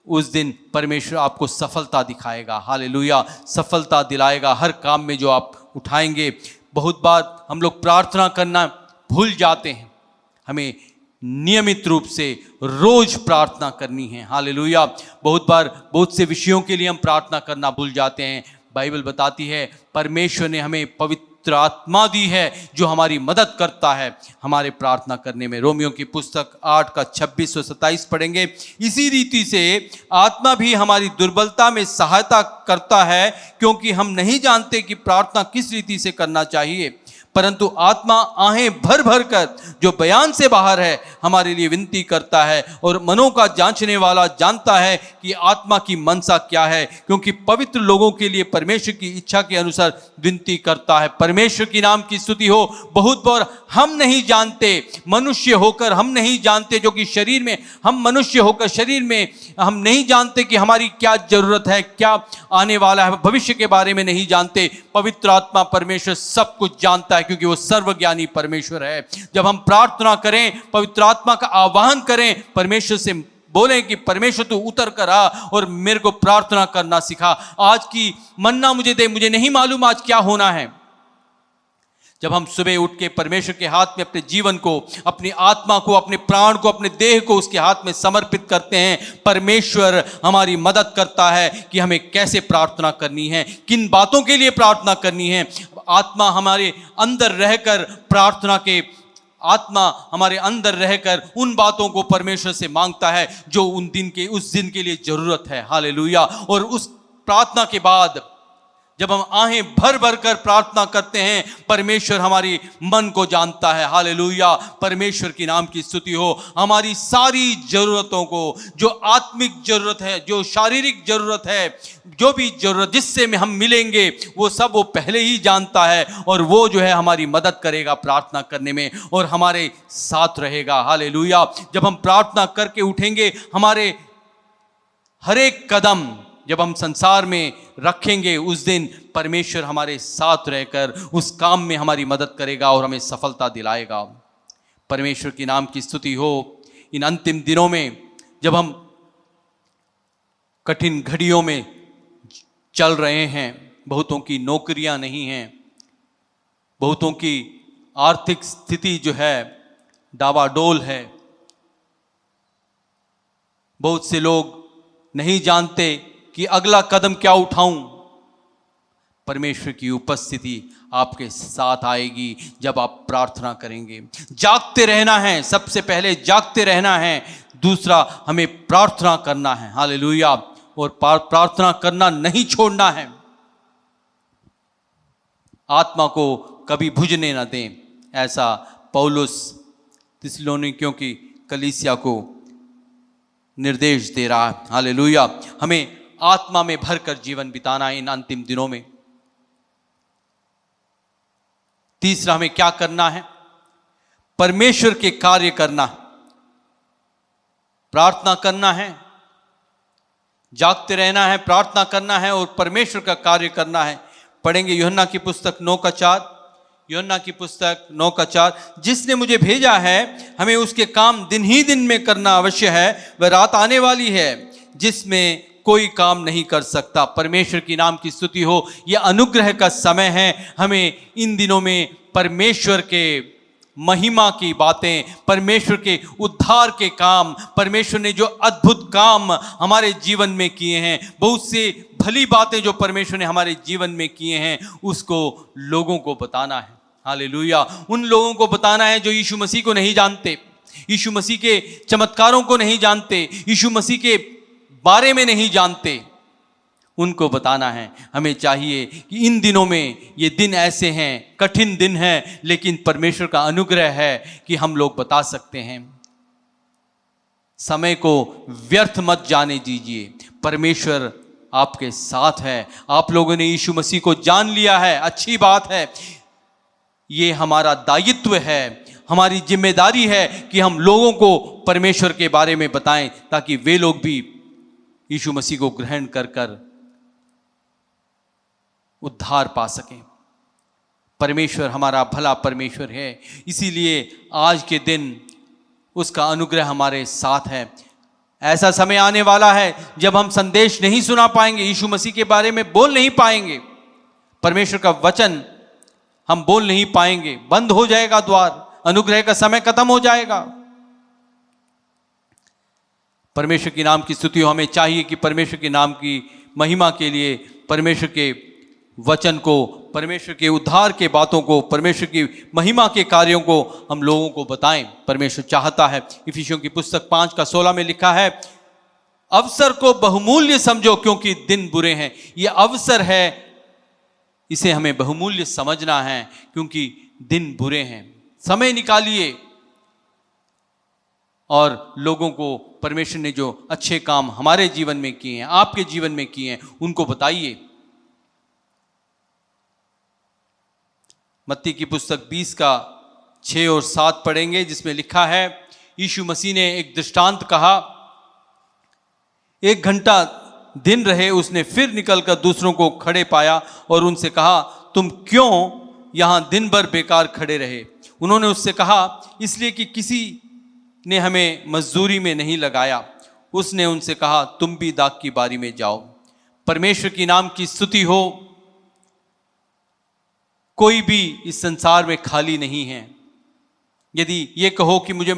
उस दिन परमेश्वर आपको सफलता दिखाएगा। हालेलुया, सफलता दिलाएगा हर काम में जो आप उठाएंगे। बहुत बार हम लोग प्रार्थना करना भूल जाते हैं, हमें नियमित रूप से रोज प्रार्थना करनी है। हालेलुया, बहुत बार बहुत से विषयों के लिए हम प्रार्थना करना भूल जाते हैं। बाइबल बताती है परमेश्वर ने हमें पवित्र आत्मा दी है जो हमारी मदद करता है हमारे प्रार्थना करने में। रोमियो की पुस्तक 8 का 26 और 27 पढ़ेंगे। इसी रीति से आत्मा भी हमारी दुर्बलता में सहायता करता है, क्योंकि हम नहीं जानते कि प्रार्थना किस रीति से करना चाहिए, परंतु आत्मा आहें भर भर कर जो बयान से बाहर है हमारे लिए विनती करता है। और मनों का जांचने वाला जानता है कि आत्मा की मनसा क्या है, क्योंकि पवित्र लोगों के लिए परमेश्वर की इच्छा के अनुसार विनती करता है। परमेश्वर की नाम की स्तुति हो। बहुत बार हम नहीं जानते, मनुष्य होकर हम नहीं जानते, जो कि शरीर में, हम मनुष्य होकर शरीर में हम नहीं जानते कि हमारी क्या जरूरत है, क्या आने वाला है, भविष्य के बारे में नहीं जानते। पवित्र आत्मा परमेश्वर सब कुछ जानता है, क्योंकि वो सर्वज्ञानी परमेश्वर है। जब हम प्रार्थना करें, पवित्र आत्मा का आह्वान करें, परमेश्वर से बोलें कि परमेश्वर तू उतर कर आ और मेरे को प्रार्थना करना सिखा। आज की मन्ना मुझे दे, मुझे नहीं मालूम आज क्या होना है। जब हम सुबह उठ के परमेश्वर के हाथ में अपने जीवन को, अपनी आत्मा को, अपने प्राण को, अपने देह को उसके हाथ में समर्पित करते हैं, परमेश्वर हमारी मदद करता है कि हमें कैसे प्रार्थना करनी है, किन बातों के लिए प्रार्थना करनी है। आत्मा हमारे अंदर रहकर प्रार्थना के, आत्मा हमारे अंदर रहकर उन बातों को परमेश्वर से मांगता है जो उस दिन के लिए जरूरत है। हालेलुया। और उस प्रार्थना के बाद जब हम आहें भर भर कर प्रार्थना करते हैं, परमेश्वर हमारी मन को जानता है। हालेलुया, परमेश्वर की नाम की स्तुति हो। हमारी सारी जरूरतों को, जो आत्मिक जरूरत है, जो शारीरिक जरूरत है, जो भी जरूरत जिससे हम मिलेंगे, वो सब वो पहले ही जानता है, और वो जो है हमारी मदद करेगा प्रार्थना करने में और हमारे साथ रहेगा। हालेलुया। जब हम प्रार्थना करके उठेंगे, हमारे हर एक कदम जब हम संसार में रखेंगे, उस दिन परमेश्वर हमारे साथ रहकर उस काम में हमारी मदद करेगा और हमें सफलता दिलाएगा। परमेश्वर की नाम की स्तुति हो। इन अंतिम दिनों में जब हम कठिन घड़ियों में चल रहे हैं, बहुतों की नौकरियां नहीं हैं, बहुतों की आर्थिक स्थिति जो है डावाडोल है, बहुत से लोग नहीं जानते कि अगला कदम क्या उठाऊं। परमेश्वर की उपस्थिति आपके साथ आएगी जब आप प्रार्थना करेंगे। जागते रहना है, सबसे पहले जागते रहना है, दूसरा हमें प्रार्थना करना है। हालेलुया। और प्रार्थना करना नहीं छोड़ना है। आत्मा को कभी बुझने न दें, ऐसा पौलुस थिस्सलुनीकियों की कलीसिया को निर्देश दे रहा है। हालेलुया। हमें आत्मा में भरकर जीवन बिताना है इन अंतिम दिनों में। तीसरा, हमें क्या करना है? परमेश्वर के कार्य करना, प्रार्थना करना है, जागते रहना है, प्रार्थना करना है और परमेश्वर का कार्य करना है। पढ़ेंगे यूहन्ना की पुस्तक 9 का 4। यूहन्ना की पुस्तक 9 का 4। जिसने मुझे भेजा है, हमें उसके काम दिन ही दिन में करना अवश्य है। वह रात आने वाली है जिसमें कोई काम नहीं कर सकता। परमेश्वर की नाम की स्तुति हो। यह अनुग्रह का समय है। हमें इन दिनों में परमेश्वर के महिमा की बातें, परमेश्वर के उद्धार के काम, परमेश्वर ने जो अद्भुत काम हमारे जीवन में किए हैं, बहुत से भली बातें जो परमेश्वर ने हमारे जीवन में किए हैं, उसको लोगों को बताना है। हालेलुया। उन लोगों को बताना है जो यीशु मसीह को नहीं जानते, यीशु मसीह के चमत्कारों को नहीं जानते, यीशु मसीह के बारे में नहीं जानते, उनको बताना है। हमें चाहिए कि इन दिनों में, ये दिन ऐसे हैं, कठिन दिन हैं, लेकिन परमेश्वर का अनुग्रह है कि हम लोग बता सकते हैं। समय को व्यर्थ मत जाने दीजिए। परमेश्वर आपके साथ है। आप लोगों ने यीशु मसीह को जान लिया है, अच्छी बात है। ये हमारा दायित्व है, हमारी जिम्मेदारी है कि हम लोगों को परमेश्वर के बारे में बताएं, ताकि वे लोग भी यीशु मसीह को ग्रहण कर कर उद्धार पा सकें। परमेश्वर हमारा भला परमेश्वर है, इसीलिए आज के दिन उसका अनुग्रह हमारे साथ है। ऐसा समय आने वाला है जब हम संदेश नहीं सुना पाएंगे, यीशु मसीह के बारे में बोल नहीं पाएंगे, परमेश्वर का वचन हम बोल नहीं पाएंगे, बंद हो जाएगा द्वार, अनुग्रह का समय खत्म हो जाएगा। परमेश्वर के नाम की स्तुति हो। हमें चाहिए कि परमेश्वर के नाम की महिमा के लिए परमेश्वर के वचन को, परमेश्वर के उद्धार के बातों को, परमेश्वर की महिमा के कार्यों को हम लोगों को बताएं। परमेश्वर चाहता है। इफिसियों की पुस्तक 5:16 में लिखा है, अवसर को बहुमूल्य समझो क्योंकि दिन बुरे हैं। ये अवसर है, इसे हमें बहुमूल्य समझना है क्योंकि दिन बुरे हैं। समय निकालिए और लोगों को परमेश्वर ने जो अच्छे काम हमारे जीवन में किए हैं, आपके जीवन में किए हैं, उनको बताइए। मत्ती की पुस्तक 20:6 और 7 पढ़ेंगे, जिसमें लिखा है, यीशु मसीह ने एक दृष्टांत कहा। 1 घंटा दिन रहे उसने फिर निकलकर दूसरों को खड़े पाया और उनसे कहा, तुम क्यों यहां दिन भर बेकार खड़े रहे? उन्होंने उससे कहा, इसलिए कि किसी ने हमें मजदूरी में नहीं लगाया। उसने उनसे कहा, तुम भी दाख की बारी में जाओ। परमेश्वर की नाम की स्तुति हो। कोई भी इस संसार में खाली नहीं है। यदि ये कहो कि मुझे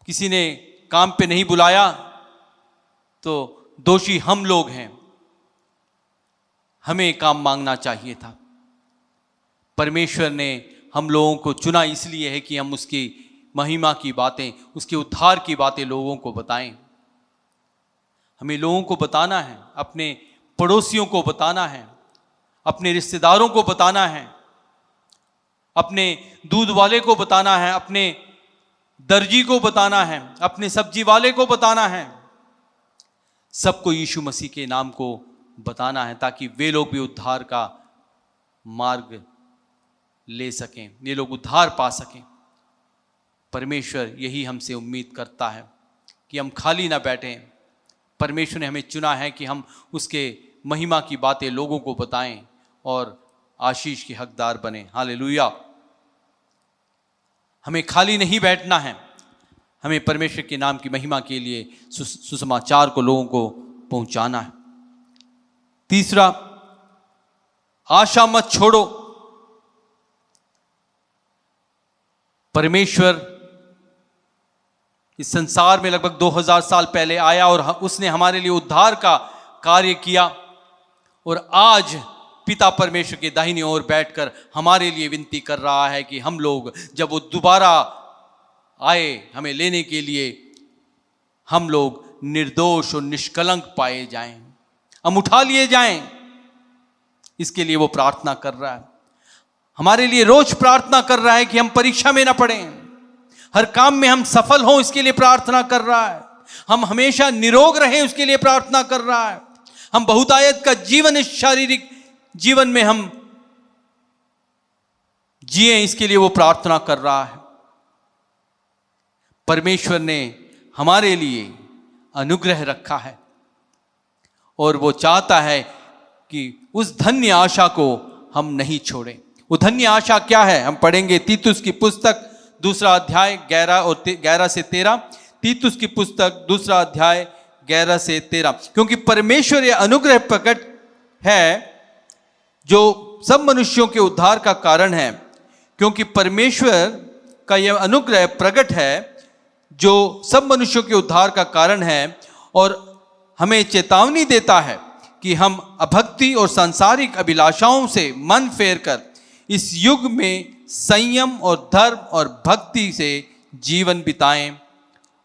किसी ने काम पे नहीं बुलाया तो दोषी हम लोग हैं, हमें काम मांगना चाहिए था। परमेश्वर ने हम लोगों को चुना इसलिए है कि हम उसकी महिमा की बातें, उसके उद्धार की बातें लोगों को बताएं। हमें लोगों को बताना है, अपने पड़ोसियों को बताना है, अपने रिश्तेदारों को बताना है, अपने दूध वाले को बताना है, अपने दर्जी को बताना है, अपने सब्जी वाले को बताना है। सबको यीशु मसीह के नाम को बताना है ताकि वे लोग भी उद्धार का मार्ग ले सकें, ये लोग उद्धार पा सकें। परमेश्वर यही हमसे उम्मीद करता है कि हम खाली ना बैठें। परमेश्वर ने हमें चुना है कि हम उसके महिमा की बातें लोगों को बताएं और आशीष के हकदार बने। हालेलुया। हमें खाली नहीं बैठना है, हमें परमेश्वर के नाम की महिमा के लिए सुसमाचार को लोगों को पहुंचाना है। तीसरा, आशा मत छोड़ो। परमेश्वर इस संसार में लगभग 2000 साल पहले आया और उसने हमारे लिए उद्धार का कार्य किया और आज पिता परमेश्वर के दाहिनी ओर बैठकर हमारे लिए विनती कर रहा है कि हम लोग जब वो दोबारा आए हमें लेने के लिए, हम लोग निर्दोष और निष्कलंक पाए जाएं, हम उठा लिए जाएं। इसके लिए वो प्रार्थना कर रहा है, हमारे लिए रोज प्रार्थना कर रहा है कि हम परीक्षा में ना पड़ें, हर काम में हम सफल हों, इसके लिए प्रार्थना कर रहा है। हम हमेशा निरोग रहें, उसके लिए प्रार्थना कर रहा है। हम बहुतायत का जीवन इस शारीरिक जीवन में हम जिए, इसके लिए वो प्रार्थना कर रहा है। परमेश्वर ने हमारे लिए अनुग्रह रखा है और वो चाहता है कि उस धन्य आशा को हम नहीं छोड़ें। वो धन्य आशा क्या है? हम पढ़ेंगे तीतुस की पुस्तक 2 अध्याय 11 से 13। तीतुस की पुस्तक 2 अध्याय 11 से 13। क्योंकि परमेश्वर यह अनुग्रह प्रकट है जो सब मनुष्यों के उद्धार का कारण है। क्योंकि परमेश्वर का यह अनुग्रह प्रकट है जो सब मनुष्यों के उद्धार का कारण है और हमें चेतावनी देता है कि हम अभक्ति और सांसारिक अभिलाषाओं से मन फेर कर इस युग में संयम और धर्म और भक्ति से जीवन बिताएं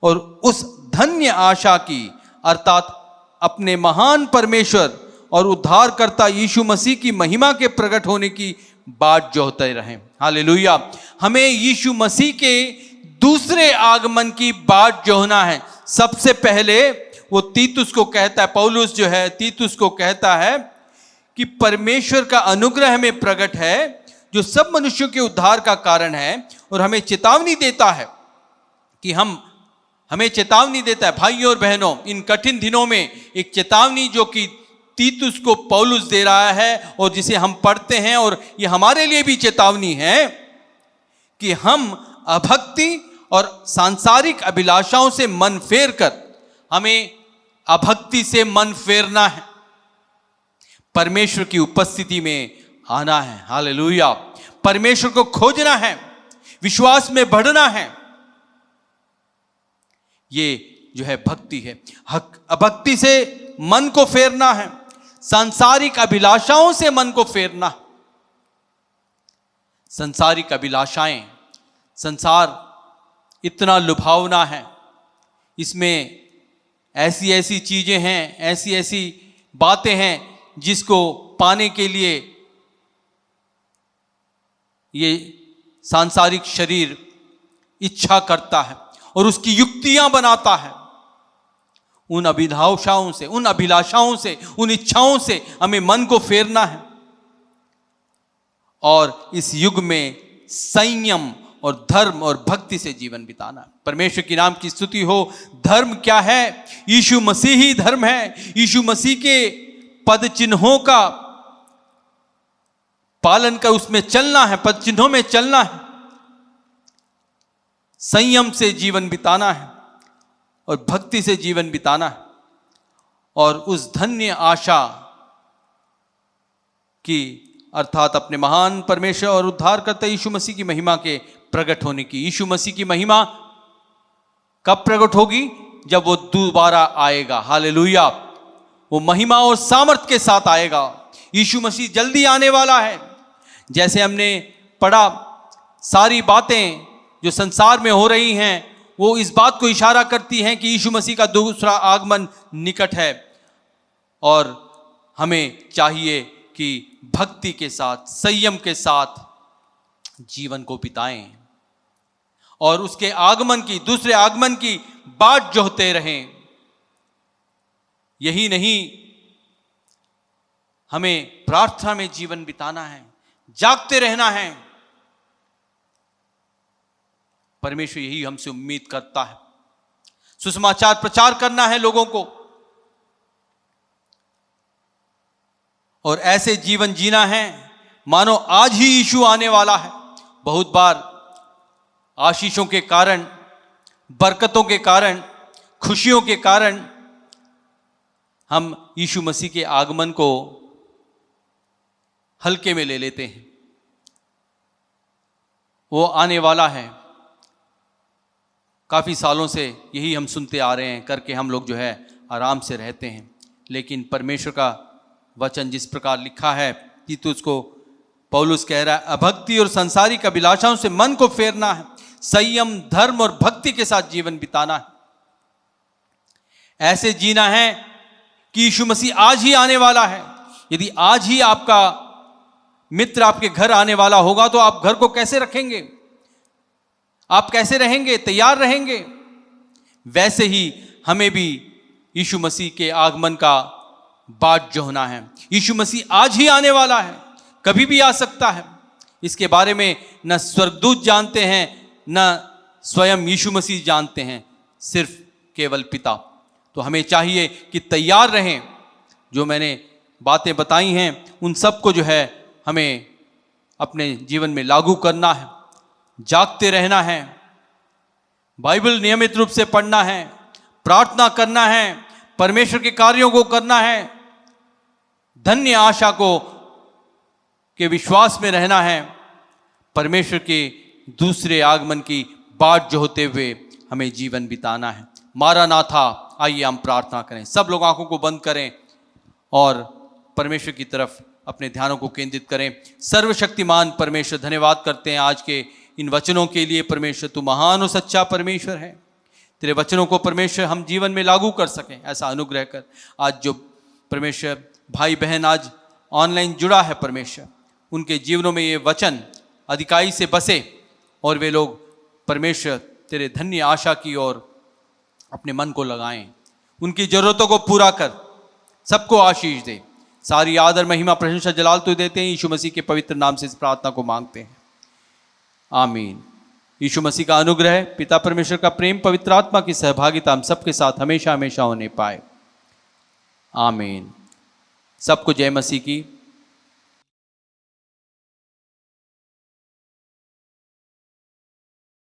और उस धन्य आशा की अर्थात अपने महान परमेश्वर और उद्धारकर्ता यीशु मसीह की महिमा के प्रकट होने की बाट जोहते रहें। हालेलुया। हमें यीशु मसीह के दूसरे आगमन की बाट जोहना है। सबसे पहले वो तीतुस को कहता है, पौलुस जो है तीतुस को कहता है कि परमेश्वर का अनुग्रह हमें प्रकट है जो सब मनुष्यों के उद्धार का कारण है और हमें चेतावनी देता है कि हमें चेतावनी देता है भाइयों और बहनों, इन कठिन दिनों में एक चेतावनी जो कि तीतुस को पौलुस दे रहा है और जिसे हम पढ़ते हैं और ये हमारे लिए भी चेतावनी है कि हम अभक्ति और सांसारिक अभिलाषाओं से मन फेर कर हमें अभक्ति से मन फेरना है, परमेश्वर की उपस्थिति में आना है। हालेलुया। परमेश्वर को खोजना है, विश्वास में बढ़ना है। ये जो है भक्ति है। अभक्ति से मन को फेरना है, सांसारिक अभिलाषाओं से मन को फेरना। सांसारिक अभिलाषाएं, संसार इतना लुभावना है, इसमें ऐसी ऐसी चीजें हैं, ऐसी ऐसी बातें हैं जिसको पाने के लिए ये सांसारिक शरीर इच्छा करता है और उसकी युक्तियां बनाता है। उन अभिलाषाओं से, उन अभिलाषाओं से, उन इच्छाओं से हमें मन को फेरना है और इस युग में संयम और धर्म और भक्ति से जीवन बिताना। परमेश्वर की नाम की स्तुति हो। धर्म क्या है? यीशु मसीह ही धर्म है। यीशु मसीह के पद चिन्हों का पालन कर उसमें चलना है, पद चिन्हों में चलना है, संयम से जीवन बिताना है और भक्ति से जीवन बिताना है और उस धन्य आशा की अर्थात अपने महान परमेश्वर और उद्धारकर्ता यीशु मसीह की महिमा के प्रकट होने की। यीशु मसीह की महिमा कब प्रकट होगी? जब वो दोबारा आएगा। हालेलुया। वो महिमा और सामर्थ के साथ आएगा। यीशु मसीह जल्दी आने वाला है। जैसे हमने पढ़ा, सारी बातें जो संसार में हो रही हैं वो इस बात को इशारा करती हैं कि यीशु मसीह का दूसरा आगमन निकट है और हमें चाहिए कि भक्ति के साथ, संयम के साथ जीवन को बिताएं और उसके आगमन की, दूसरे आगमन की बाट जोहते रहें। यही नहीं, हमें प्रार्थना में जीवन बिताना है, जागते रहना है। परमेश्वर यही हमसे उम्मीद करता है। सुसमाचार प्रचार करना है लोगों को और ऐसे जीवन जीना है मानो आज ही यीशु आने वाला है। बहुत बार आशीषों के कारण, बरकतों के कारण, खुशियों के कारण हम यीशु मसीह के आगमन को हल्के में ले लेते हैं। वो आने वाला है। काफ़ी सालों से यही हम सुनते आ रहे हैं, करके हम लोग जो है आराम से रहते हैं। लेकिन परमेश्वर का वचन जिस प्रकार लिखा है, तीतुस को पौलुस कह रहा है, अभक्ति और संसारिक अभिलाषाओं से मन को फेरना है, संयम, धर्म और भक्ति के साथ जीवन बिताना है। ऐसे जीना है कि यीशु मसीह आज ही आने वाला है। यदि आज ही आपका मित्र आपके घर आने वाला होगा तो आप घर को कैसे रखेंगे? आप कैसे रहेंगे? तैयार रहेंगे? वैसे ही हमें भी यीशु मसीह के आगमन का बाट जोहना है। यीशु मसीह आज ही आने वाला है, कभी भी आ सकता है। इसके बारे में न स्वर्गदूत जानते हैं, न स्वयं यीशु मसीह जानते हैं, सिर्फ केवल पिता। तो हमें चाहिए कि तैयार रहें। जो मैंने बातें बताई हैं उन सबको जो है हमें अपने जीवन में लागू करना है, जागते रहना है, बाइबल नियमित रूप से पढ़ना है, प्रार्थना करना है, परमेश्वर के कार्यों को करना है, धन्य आशा को के विश्वास में रहना है, परमेश्वर के दूसरे आगमन की बाट जोहते हुए हमें जीवन बिताना है। मारानाथा। आइए हम प्रार्थना करें। सब लोग आंखों को बंद करें और परमेश्वर की तरफ अपने ध्यानों को केंद्रित करें। सर्वशक्तिमान परमेश्वर, धन्यवाद करते हैं आज के इन वचनों के लिए। परमेश्वर, तू महान और सच्चा परमेश्वर है। तेरे वचनों को परमेश्वर हम जीवन में लागू कर सकें, ऐसा अनुग्रह कर। आज जो परमेश्वर भाई बहन आज ऑनलाइन जुड़ा है परमेश्वर, उनके जीवनों में ये वचन अधिकाई से बसे और वे लोग परमेश्वर तेरे धन्य आशा की ओर अपने मन को लगाएं। उनकी ज़रूरतों को पूरा कर, सबको आशीष दे। सारी आदर, महिमा, प्रशंसा, जलाल तो देते हैं। यीशु मसीह के पवित्र नाम से इस प्रार्थना को मांगते हैं, आमीन। यीशु मसीह का अनुग्रह, पिता परमेश्वर का प्रेम, पवित्र आत्मा की सहभागिता हम सबके साथ हमेशा हमेशा होने पाए, आमीन। सबको जय मसीह की।